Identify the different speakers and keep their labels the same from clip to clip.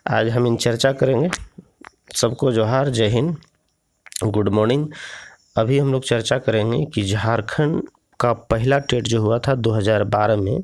Speaker 1: आज हम इन चर्चा करेंगे। सबको जोहार, जय हिंद, गुड मॉर्निंग। अभी हम लोग चर्चा करेंगे कि झारखंड का पहला टेट जो हुआ था 2012 में,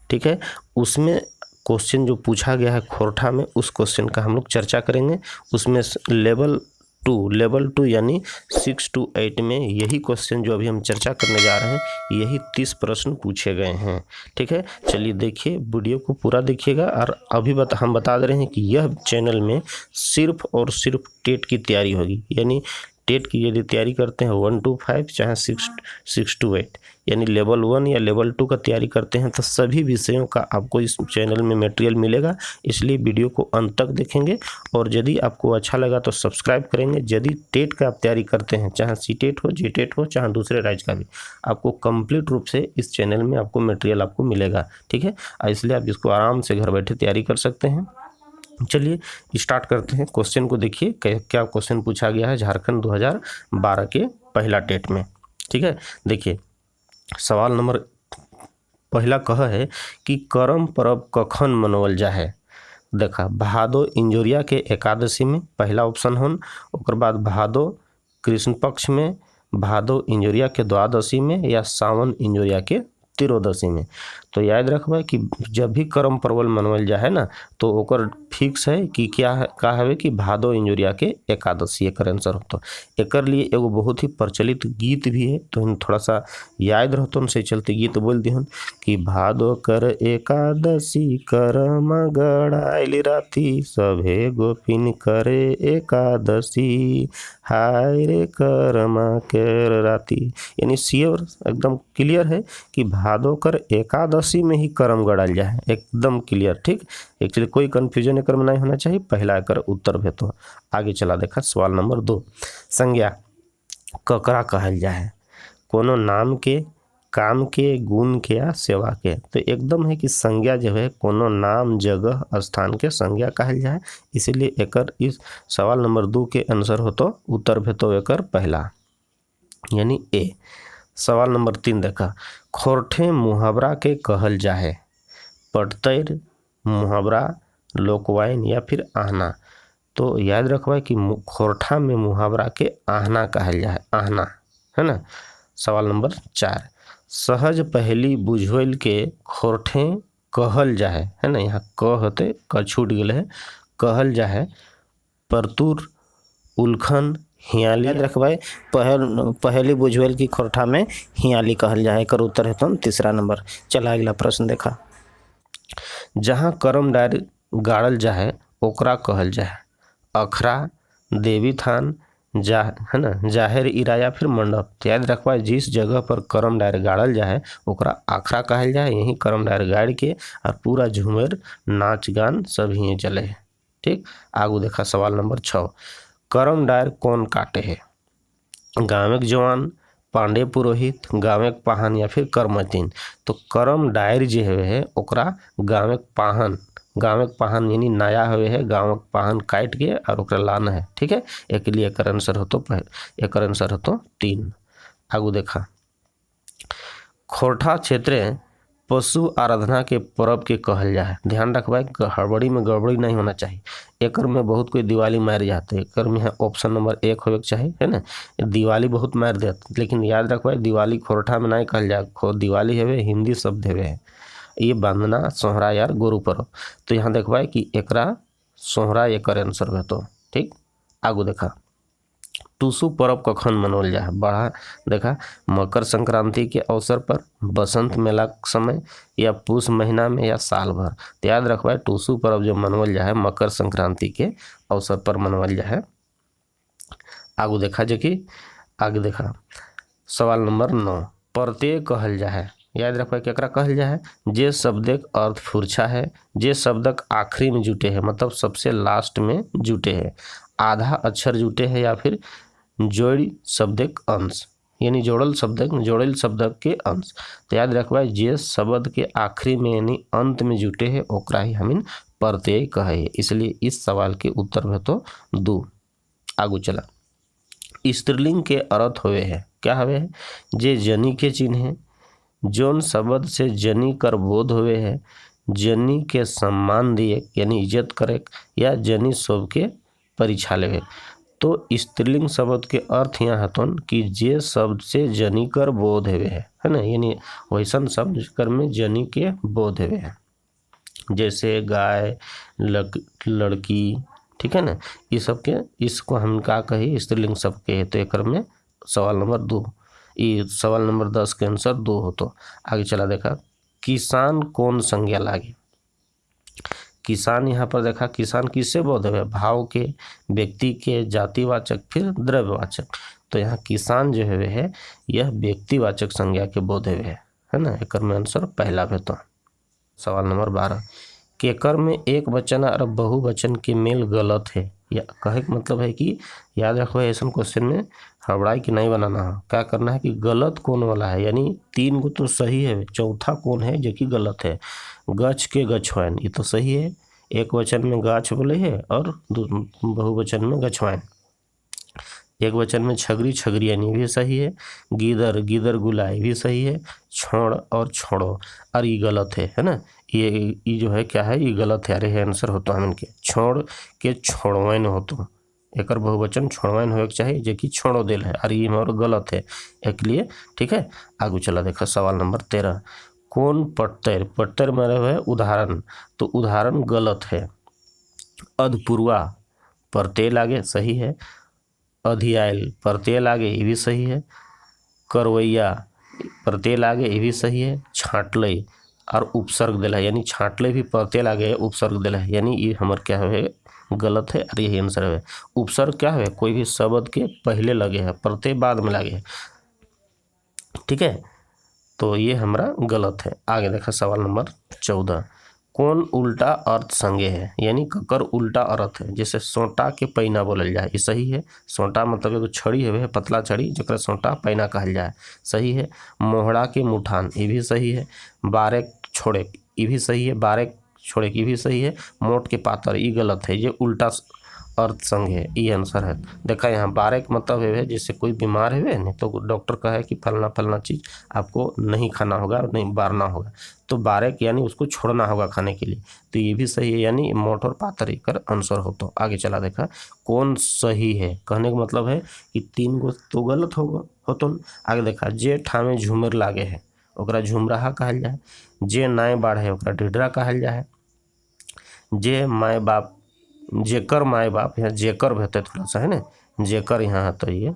Speaker 1: ठीक है, उसमें क्वेश्चन जो पूछा गया है खोरठा में, उस क्वेश्चन का हम लोग चर्चा करेंगे। उसमें लेवल टू यानी 6 to 8 में यही क्वेश्चन जो अभी हम चर्चा करने जा रहे हैं, यही 30 प्रश्न पूछे गए हैं। ठीक है, चलिए देखिए, वीडियो को पूरा देखिएगा। और अभी हम बता दे रहे हैं कि यह चैनल में सिर्फ और सिर्फ टेट की तैयारी होगी। यानी टेट की यदि तैयारी करते हैं 1 to 5 चाहे 6 to 8 यानी लेवल 1 या लेवल 2 का तैयारी करते हैं, तो सभी विषयों का आपको इस चैनल में मटेरियल मिलेगा। इसलिए वीडियो को अंत तक देखेंगे और यदि आपको अच्छा लगा तो सब्सक्राइब करेंगे। यदि टेट का आप तैयारी करते हैं, चाहे सीटेट हो, जीटेट हो, चाहे दूसरे राज्य का भी, आपको कंप्लीट रूप से इस चैनल में आपको मटेरियल आपको मिलेगा। ठीक है, इसलिए आप इसको आराम से घर बैठे तैयारी कर सकते हैं। चलिए स्टार्ट करते हैं। क्वेश्चन को देखिए, क्या क्वेश्चन पूछा गया है झारखंड 2012 के पहला टेट में। ठीक है, देखिए सवाल नंबर पहला कह है कि करम परब कखन मनावल जा है। देखा, भादो इंजोरिया के एकादशी में पहला ऑप्शन होन, ओकर बाद भादो कृष्ण पक्ष में, भादो इंजोरिया के द्वादशी में, या सावन इंजोरिया के त्रयोदशी में। तो याद रखबे कि जब भी करम परवल मनवल जा है ना, तो ओकर फिक्स है कि क्या है, का है कि भादो इंजोरिया के एकादशी एकर आंसर होता। एकर लिए एगो बहुत ही प्रचलित गीत भी है, तो थोड़ा सा याद रहतो से चलते गीत बोल दिहन कि भादो कर एकादशी करम गड़ाइल राती, सभे गोपिन करे एकादशी, हाय रे करमा कर राती। यानी श्योर एकदम क्लियर है कि भादो कर एकादशी में ही करम गड़ाल जाए, एकदम क्लियर। ठीक, एक्चुअली कोई कन्फ्यूजन एकर में नहीं होना चाहिए। पहला एकर उत्तर है। तो आगे चला देखा सवाल नंबर 2, संज्ञा ककरा कहल जाए, कोनो नाम के, काम के, गुण के या सेवा के। तो एकदम है कि संज्ञा जो है कोनो नाम, जगह, स्थान के संज्ञा कहल जाए। इसीलिए एकर इस सवाल नंबर 2 के आंसर हो तो उत्तर है तो एकर पहला यानी ए। सवाल नंबर 3 देखा, खोरठे मुहावरा के कहल जाए, पटतैर, मुहावरा, लोकवाइन या फिर आहना। तो याद रखबा कि खोरठा में मुहावरा के आहना कहल जाए, आहना है ना। सवाल नंबर 4, सहज पहली बुझवल के खोरठे कहल जाए, है ना। यहाँ क होते क छूट गए है, कहल जाए परतुर, उलखन, हियाली। याद रखबे पहली बुझवल की खोरठा में हियाली कहल जाए। कर उत्तर है तो तीसरा नंबर। चला अगला प्रश्न देखा, जहाँ करम डायर गाड़ल जाए ओकरा कहल जाए, अखरा, देवी थान, है ना, जाहिर इरा या फिर मंडप। तो याद रखबा जिस जगह पर करम डायर गाड़ल जाए ओकरा आखड़ा कहल जाए। यही करम डायर गाड़ के और पूरा झूमर नाच गान सब ही चले। ठीक, आगू देखा सवाल नंबर 6, करम डायर कौन काटे है, गाँव के जवान, पांडे पुरोहित, गाँव के पाहन या फिर करमतीन। तो करम डायर जो है ओकरा गाँव के पाहन यानी नया हुए है, गाँव के पाहन काट के और ओकरा लाना है। ठीक है, एक लिए एक आंसर हो तो 3। आगू देखा, खोरठा क्षेत्र पशु आराधना के पर्व के कहल जाए। ध्यान रखबा हड़बड़ी में गड़बड़ी नहीं होना चाहिए। एकर में बहुत कोई दिवाली मार जाते हैं, एकर में ऑप्शन नंबर 1 होवे के चाहिए, है ना। दिवाली बहुत मार देते, लेकिन याद रखबा दिवाली खोरठा में नहीं कहल जाए। दिवाली है हिंदी शब्द है, ये बंदना, सोहरा यार गुरु पर्व। तो यहाँ देखबा कि एकरा सोहरा एकर आंसर है तो। ठीक, आगू देखा, टूसू पर्व कखन मनावल जाए। बड़ा देखा, मकर संक्रांति के अवसर पर, बसंत मेला समय, या पूस महीना में, या साल भर। तो याद रखबा टूसू पर्व जो मनावल जाए मकर संक्रांति के अवसर पर मनावल जाए। आगू देखा जो कि आगे देखा सवाल नंबर 9, प्रत्यय कहल जाए। याद रखबा केकरा कहल जाए, जे शब्दक अर्थ फुरछा है, जे शब्दक आखिरी में जुटे है, मतलब सबसे लास्ट में जुटे है, आधा अक्षर जुटे है, या फिर जोड़ी शब्दक अंश यानी जोड़ल शब्दक के अंश। तो याद रखबा जे शब्द के आखिरी में यानी अंत में जुटे है ओकरा ही हम प्रत्यय कहे। इसलिए इस सवाल के उत्तर है तो 2। आगू चला, स्त्रीलिंग के अर्थ हुए है, क्या हुए है, जे जनी के चिन्ह है, जौन शब्द से जनी कर बोध हुए है, जनी के सम्मान दिए यानी इज्जत करे या जनी सब के परीक्षा लेवे। तो स्त्रीलिंग शब्द के अर्थ यहाँ हतन कि जे शब्द से जनी कर बोध हेवे है ना, यानी वैसन शब्द कर में जनी के बोध हेवे है, जैसे गाय, लड़की, ठीक है ना, ये सब के इसको हम का कही स्त्रीलिंग शब्द के। तो एक में सवाल नंबर 2, ये सवाल नंबर 10 के आंसर 2 हो। तो आगे चला देखा, किसान कौन संज्ञा लागे। किसान यहाँ पर देखा, किसान किससे बोध है, भाव के, व्यक्ति के, जातिवाचक, फिर द्रव्यवाचक। तो यहाँ किसान जो है यह व्यक्तिवाचक संज्ञा के बोध है ना, एक में आंसर पहला है। तो सवाल नंबर 12, केकर में एक वचन और बहुवचन के मेल गलत है। या कहे का मतलब है कि याद रखो ऐसा क्वेश्चन में हड़बड़ाई की नहीं बनाना है, क्या करना है कि गलत कौन वाला है, यानी 3 को तो सही है, चौथा कौन है जो कि गलत है। गछ के गछवाइन ये तो सही है, एक वचन में गाछ बोले है और बहुवचन में गछवाइन। एक वचन में छगरी छगरियानी भी सही है, गीदर गीदर गुलाई भी सही है, छोड़ और छोड़ो और ये गलत है ना, ये जो है क्या है, ये गलत है। अरे है आंसर होता है इनके, छोड़ के छोड़वाइन हो, तो एक बहुवचन छोड़वाइन हो चाहिए जो कि छोड़ो दिल है, और ये और गलत है एक लिए, ठीक है। आगे चला देखा, सवाल नंबर 13, कौन पट्टर, पट्टर मारे हुए उदाहरण, तो उदाहरण गलत है। अधपूर्वा परते लागे सही है, अधियायल परते लागे ये भी सही है, करवैया परते लागे ये भी सही है, छाटले और उपसर्ग दिला यानी छाटले भी परते लागे उपसर्ग दिला यानी ये हमारे क्या है गलत है, और यही आंसर है। उपसर्ग क्या है, कोई भी शब्द के पहले लगे है, परते बाद में लगे है, ठीक है, तो ये हमारा गलत है। आगे देखा सवाल नंबर 14, कौन उल्टा अर्थ संगे है, यानी ककर उल्टा अर्थ है। जैसे सोटा के पैना बोलल जाए ये सही है, सोटा मतलब एगो छड़ी है, पतला छड़ी जरा सोटा पैना कहल जाए सही है। मोहड़ा के मुठान ये भी सही है, बारेक छोड़े ये भी सही है, बारेक छोड़े ये भी सही है, मोट के पातर ये गलत है, ये उल्टा अर्थ संग है, ये आंसर है। देखा यहाँ बारेक मतलब है जैसे कोई बीमार है नहीं तो डॉक्टर कहे कि फलना फलना चीज़ आपको नहीं खाना होगा और नहीं बारना होगा, तो बारेक यानी उसको छोड़ना होगा खाने के लिए, तो ये भी सही है, यानी मोट और पातर एक आंसर हो। तो आगे चला देखा, कौन सही है, कहने का मतलब है कि 3 गो तो गलत हो। तो आगे देखा, जे ठामे झूमर लागे है ओकरा झुमराहा कहल जाए, जे नाय बाढ़े ओकरा ढिढरा कहल जाए, जे माय बाप, जेकर माय बाप, यहाँ जेकर भेते थोड़ा सा है ना, जेकर यहाँ तो ये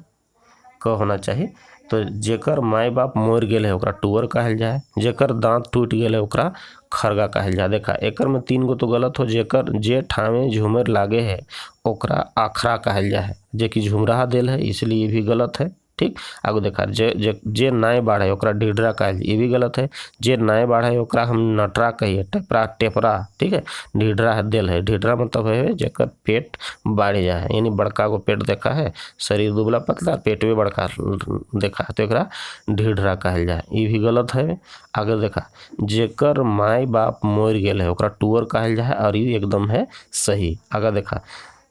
Speaker 1: क होना चाहिए, तो जेकर माय बाप मोर गेल है ओकरा टूअर कहल जाए, जेकर दांत टूट गेल है ओकरा खरगा कहल जाए। देखा एकर में 3 गो तो गलत हो, जेकर जे ठामे झूमर लागे है ओकरा आखरा कहल जाए, जे कि झुमराहा दिल है इसलिए ये भी गलत है, ठीक। आगे देखा, जे नाय बाढ़े ओकरा ढिढरा कहल ये भी गलत है, जे नाय बाढ़े ओकरा हम नटरा कहिए, टेपरा, ठीक है, ढिढरा है दिल है, ढिढरा मतलब है जेकर पेट बढ़ जाए, यानी बड़का को पेट देखा है, शरीर दुबला पतला पेट भी बड़का देखा है तो एकरा ढिढरा कहल जाए ये भी गलत है। आगे देखा, जेकर माय बाप मोर गेल है ओकरा टूअर कहल जाए और ये एकदम है सही। आगे देखा,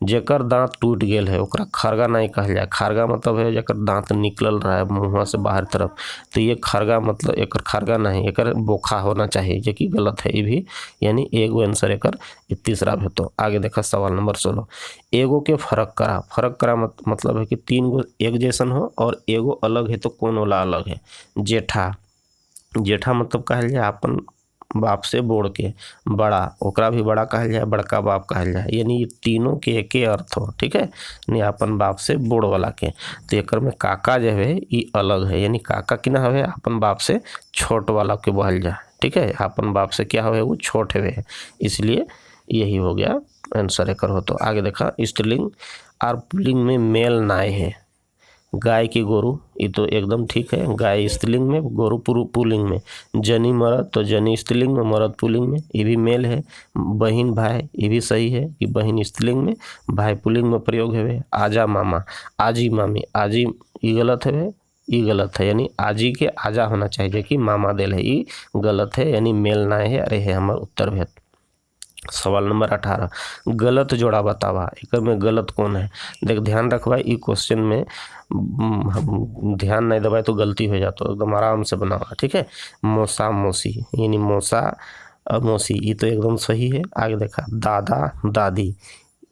Speaker 1: जेकर दांत टूट गेल है ओकरा खरगा नहीं कहल जाए, खरगा मतलब है जेकर दांत निकल रहा है मुँह से बाहर तरफ, तो ये खरगा मतलब एक खरगा नहीं, एक बोखा होना चाहिए जो कि गलत है ये भी, यानी एगो आंसर एक तीसरा भी। तो आगे देखा सवाल नंबर 16, एगो के फर्क करा मतलब है कि 3 गो एक जैसन हो और एगो अलग है तो कौन वाला अलग है। जेठा, जेठा मतलब कहल जाए अपन बाप से बोड़ के, बड़ा ओकरा भी बड़ा कहल जाए, बड़का बाप कहल जाए, यानी ये तीनों के एके अर्थ हो, ठीक है, यानी अपन बाप से बोड़ वाला के। तो एक में काका जो है ये अलग है, यानी काका कि ना है अपन बाप से छोट वाला के बोल जाए, ठीक है, अपन बाप से क्या है वो छोट है, इसलिए यही हो गया आंसर एक हो। तो आगे देखा, स्त्रीलिंग और पुल्लिंग में मेल नाय है, गाय की गोरू ये तो एकदम ठीक है, गाय स्त्रीलिंग में गोरू पुल्लिंग में, जनी मरद तो जनी स्त्रीलिंग में मरद पुल्लिंग में ये भी मेल है, बहन भाई ये भी सही है कि बहन स्त्रीलिंग में भाई पुल्लिंग में प्रयोग है, आजा मामा आजी मामी आजी ये गलत है, ये गलत है, यानी आजी के आजा होना चाहिए कि मामा दिल है ये गलत है, यानी मेल ना है। अरे है हमारा उत्तर भेद। सवाल नंबर 18, गलत जोड़ा बतावा, एक में गलत कौन है। देख ध्यान रखवा ये क्वेश्चन में ध्यान नहीं दबाए तो गलती हो जाता, एकदम आराम से बनावा, ठीक है। मौसा मौसी यानी मौसा मौसी, ये तो एकदम सही है। आगे देखा दादा दादी,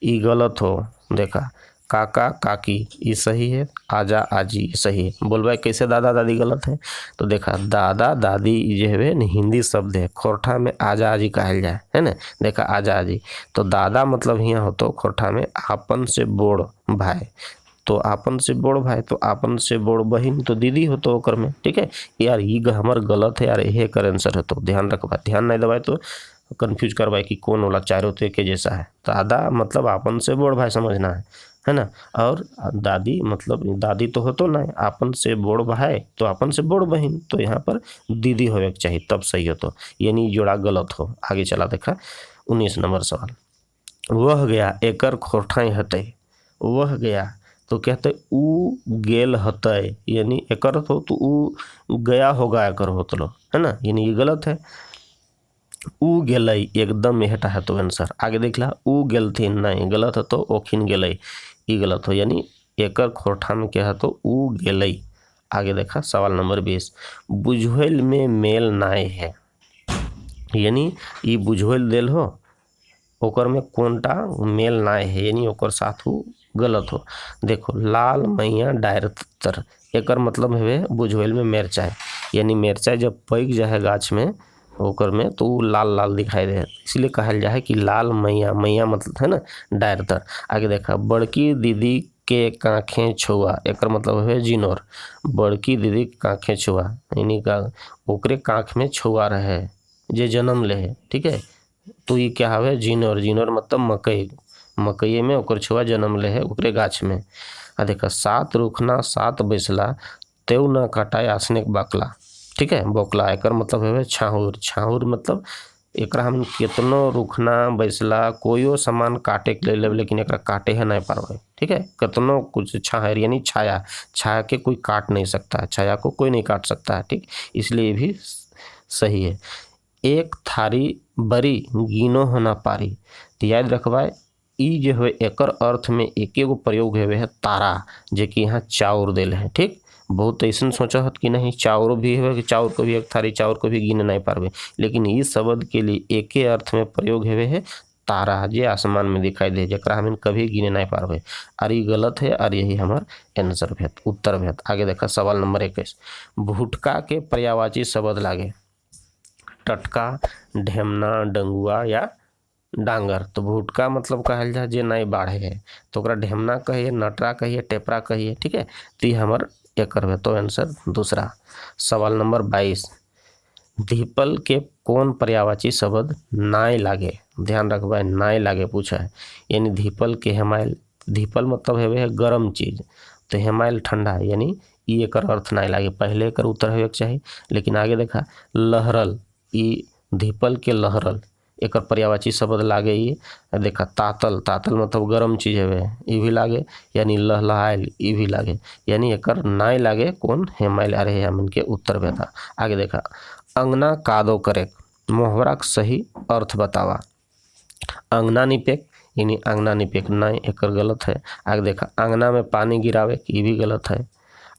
Speaker 1: ये गलत हो। देखा काका काकी, ये सही है। आजा आजी, ये सही है। बोल भाई कैसे दादा दादी गलत है? तो देखा दादा दादी ये है न हिंदी शब्द है, खोरठा में आजा आजी कहल जाए, है ना। देखा आजा आजी, तो दादा मतलब यहाँ हो तो खोरठा में आपन से बोड़ भाई, तो आपन से बोड़ भाई तो आपन से बोड़ बहिन तो दीदी हो तो ओकर में, ठीक है यार। ये हमार गलत है यार, यही कर आंसर है, तो ध्यान रखबा, ध्यान नहीं दबाए तो कंफ्यूज करवाए कि कौन वाला चारों तो एक जैसा है। दादा मतलब आपन से बोड़ भाई समझना है ना। और दादी मतलब दादी तो हो तो ना, आपन से बोड़ भाई तो आपन से बोड़ बहिन, तो यहाँ पर दीदी होवे के चाहिए तब सही हो, तो यानी जोड़ा गलत हो। आगे चला देखा 19 नंबर सवाल। वह गया एकर खोरठाई हतै, वह गया तो कहते ऊ गेल हतै, यानी एकर हो तो ऊ गया होगा एकर हो तो, है ना, यानी ये गलत है। ऊ गेलै एकदम हेटा है तो आंसर। आगे देख ला ऊ गेलथिन, नहीं गलत है, तो ओखिन गेलै, ये गलत हो, यानी एकर खोरठा में क्या है तो ऊ गेलै। आगे देखा सवाल नंबर 20। बुझैल में मेल नाय है, यानी ये बुझैल देल हो ओकर में कोनटा मेल नाय है, यानी ओकर साथ वो गलत हो। देखो लाल मैया डायर तर, एकर मतलब है बुझैल में मिर्चाई, यानी मिर्चाई जब पैक जाए गाछ में ओकर में तो वो लाल लाल दिखाई दे, इसलिए कहल जाए कि लाल मैया, मैया मतलब है ना डायर तर। आगे देखा बड़की दीदी के कांखें छुआ, एकर मतलब है जिनोर, बड़की दीदी के कांखें छुआ, यानी का ओकरे कांख में छुआ रहे जे जन्म ले है, ठीक है। तो ये क्या हवे जिनोर, जिनोर मतलब मकई, मकई में ओकर छुआ जन्म ले है ओकरे गाछ में। आ देखा सात रुखना सात बैसला तेउ न काटाए आसने के बकला, ठीक है। बोकला एकर मतलब है छाहुर, छाहुर मतलब एकरा हम कितनो रुखना बैसला कोई सामान काटे के ले लेब लेकिन एकरा काटे है नहीं पारबे, ठीक है। कितनो कुछ छाहर यानी छाया, छाया के कोई काट नहीं सकता, छाया को कोई नहीं काट सकता है, ठीक, इसलिए ये भी सही है। एक थारी बड़ी गिनो होना पारी, तो याद रखवाए ई जो है एकर अर्थ में एक एगो प्रयोग है तारा, जे कि यहाँ चाउर देल है, ठीक। बहुत ऐसा सोचा हत कि नहीं चाउर भी है कि चाउर को भी एक थारी चाउर को भी गिन नहीं पारबे, लेकिन इस शब्द के लिए एक ही अर्थ में प्रयोग है तारा, जे आसमान में दिखाई दे जरा हम कभी गिने नहीं पारबे। और ये गलत है और यही हमार आंसर भेद उत्तर भेद। आगे देखा सवाल नंबर 21। भुटका के पर्यायवाची शब्द लागे टटका, ढेमना, डंगुआ या डांगर। तो भुटका मतलब कहल जाए जे नहीं बाढ़े है, तो ओकरा ढेमना कहिए, नटरा कहिए, टेपरा कहिए, ठीक है। तो ये हमार एकर है तो आंसर दूसरा। सवाल नंबर 22। धीपल के कौन पर्यायवाची शब्द नाय लागे? ध्यान रखबा नाय लागे पूछा है, यानी धीपल के हेमाइल, धीपल मतलब है गर्म चीज, तो हेमाइल ठंडा, यानी ये एकर अर्थ नहीं लागे, पहले एकर उत्तर होवे के चाहिए। लेकिन आगे देखा लहरल, ये धीपल के लहरल एकर पर्यायवाची शब्द लागे। ये देखा तातल, तातल मतलब गर्म चीज है ये भी लागे, यानी लहलहाइल ये भी लागे, यानी एकर नाय लागे कौन हेमाइल अरे हमन के उत्तर बेटा। आगे देखा अंगना कादो करे, मोहरा का सही अर्थ बतावा। अंगना निपेक यानी अंगना निपेक नहीं, एकर गलत है। आगे देखा अंगना में पानी गिरावे ये भी गलत है।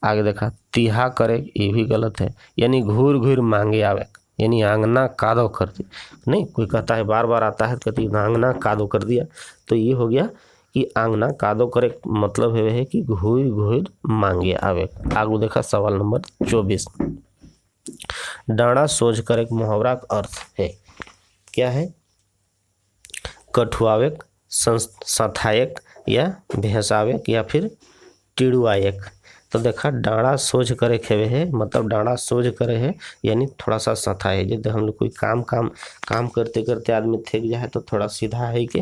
Speaker 1: आगे देखा तिहा करे ये भी गलत है, यानी घूर घूर मांगे आवे, यानी आंगना कादो कर दी नहीं, कोई कहता है बार बार आता है तो कहती आंगना कादो कर दिया, तो ये हो गया कि आंगना कादो करे मतलब है कि घूर घूर मांगे आवे। आगू देखा सवाल नंबर 24। डांडा सोझ करे मुहावरा का अर्थ है क्या है? कठुआवेक, संथायक या भेसावेक या फिर टिड़ुआयक। तो देखा डांडा सोझ करे खेवे है मतलब डांडा सोझ करे है यानी थोड़ा सा सथा है, जैसे हम लोग कोई काम करते करते आदमी थक जाए तो थोड़ा सीधा है के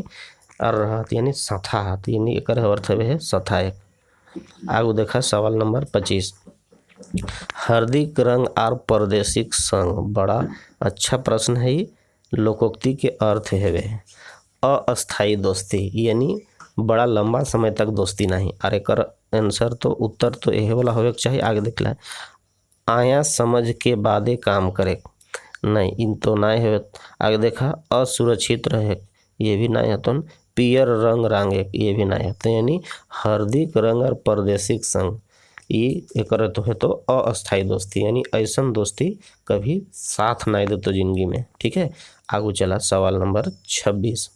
Speaker 1: और रहत यानी सथा हाथ, यानी एक अर्थ है सथायक। आगे देखा सवाल नंबर 25। हार्दिक रंग और परदेशिक संग, बड़ा अच्छा प्रश्न है ये। लोकोक्ति के अर्थ है अस्थाई दोस्ती, यानी बड़ा लंबा समय तक दोस्ती नहीं, और एक आंसर तो उत्तर तो यही वाला होवे के चाहिए। आगे देख ला आया समझ के बादे काम करे, नहीं इन तो नहीं है। आगे देखा असुरक्षित रहे, ये भी नहीं है। तो पियर रंग रांगे ये भी नहीं है, तो यानी हार्दिक रंग और परदेशिक संग ये एक है तो अस्थाई दोस्ती, यानी ऐसन दोस्ती कभी साथ नहीं देते जिंदगी में। ठीक है, आगू चला सवाल नंबर 26।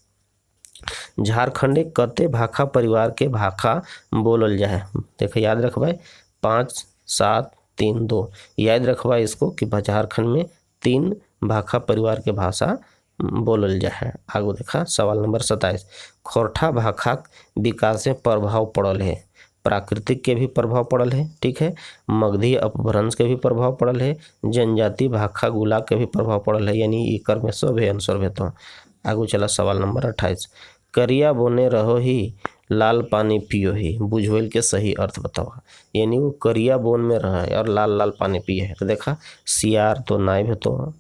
Speaker 1: झारखंडी कते भाखा परिवार के भाखा बोलल जाए। देखो याद रखवाए 5 7 3 2, याद रखवाए इसको कि झारखंड में 3 भाखा परिवार के भाषा बोलल जाए। आगू देखा सवाल नंबर 27। खोरठा भाखा विकास में प्रभाव पड़ल है। प्राकृतिक के भी प्रभाव पड़ल है, ठीक है, मगधी अपभ्रंश के भी प्रभाव पड़ल है, जनजाति भाखा गुला के भी प्रभाव पड़ल है, यानी इकर में सब है आंसर है। तो आगू चला सवाल नंबर 28। करिया बोने रहो ही लाल पानी पियो ही, बुझवेल के सही अर्थ बताओ। यानी वो करिया बोन में रहा है और लाल लाल पानी पिए है। तो देखा सियार तो नाय है, तो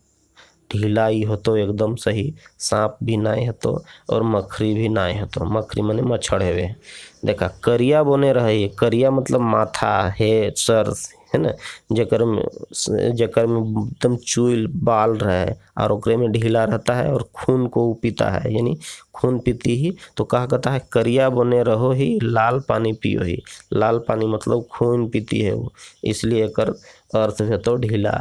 Speaker 1: ढीला ही हो तो एकदम सही, सांप भी नाय है तो, और मखरी भी नाय है तो, मखरी माने मच्छर है वे। देखा करिया बोने रहे, करिया मतलब माथा है, सर है ना, जेकर में एकदम चुल बाल रहे और ओकरे में ढीला रहता है और खून को पीता है, यानी खून पीती ही। तो कहा कहता है करिया बने रहो ही लाल पानी पियो ही, लाल पानी मतलब खून पीती है वो, इसलिए एकर अर्थ है तो ढीला।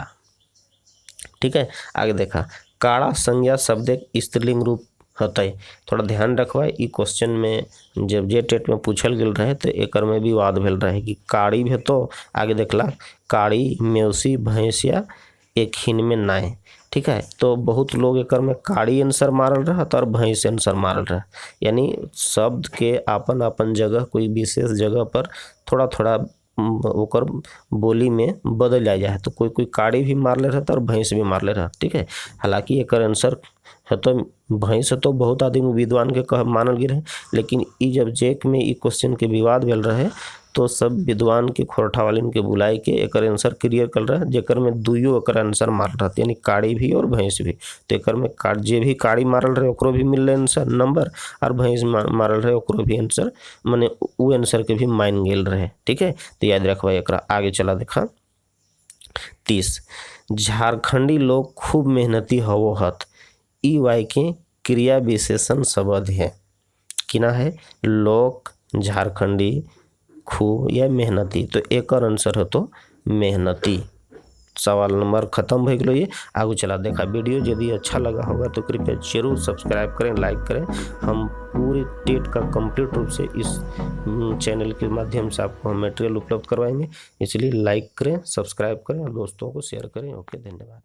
Speaker 1: ठीक है, आगे देखा काड़ा संज्ञा शब्द एक स्त्रीलिंग रूप होता है। थोड़ा ध्यान रखवाए, ई क्वेश्चन में जब जे टेट में पूछल गेल रहे तो एकर में भी वाद भेल रहे कि काड़ी भी तो आगे देखला काड़ी मेवसी भैंसिया एक हिन में नाय। ठीक है, तो बहुत लोग एकर में काड़ी आंसर मारल रहा और भैंस आंसर मारल रहा, यानी शब्द के आपन आपन जगह कोई विशेष जगह पर थोड़ा थोड़ा ओकर बोली में बदल आ जाए। तो कोई कोई काड़ी भी मार ले रहता और भैंस भी मार ले रहा। ठीक है, हालांकि एकर आंसर है तो भैंस तो बहुत आदमी विद्वान के कह मानल गए रहे, लेकिन ई जब जेक में ई क्वेश्चन के विवाद भेल रहे तो सब विद्वान के खोरठा वालिन के बुलाई के एकर आंसर क्लियर कर रहा है, जेकर में दुइयो एकर आंसर मारल रहते, यानी काड़ी भी और भैंस भी। तो एकर में जे भी काड़ी मारल रहे ओकरो भी मिल रहे आंसर नंबर, और भैंस मारल रहे ओकरो भी आंसर माने वो आंसर के भी मान गेल रहे। ठीक है, तो याद रखवा एकरा। आगे चला देखा 30। झारखंडी लोग खूब मेहनती हवो हत, ई वाई के क्रिया विशेषण शब्द है किना है, लोक झारखंडी खूब या मेहनती, तो एक आंसर है तो मेहनती। सवाल नंबर खत्म हो गया। ये आगे चला देखा वीडियो यदि अच्छा लगा होगा तो कृपया जरूर सब्सक्राइब करें, लाइक करें। हम पूरे टेट का कंप्लीट रूप से इस चैनल के माध्यम से आपको हम मटेरियल उपलब्ध करवाएंगे, इसलिए लाइक करें, सब्सक्राइब करें और दोस्तों को शेयर करें। ओके, धन्यवाद।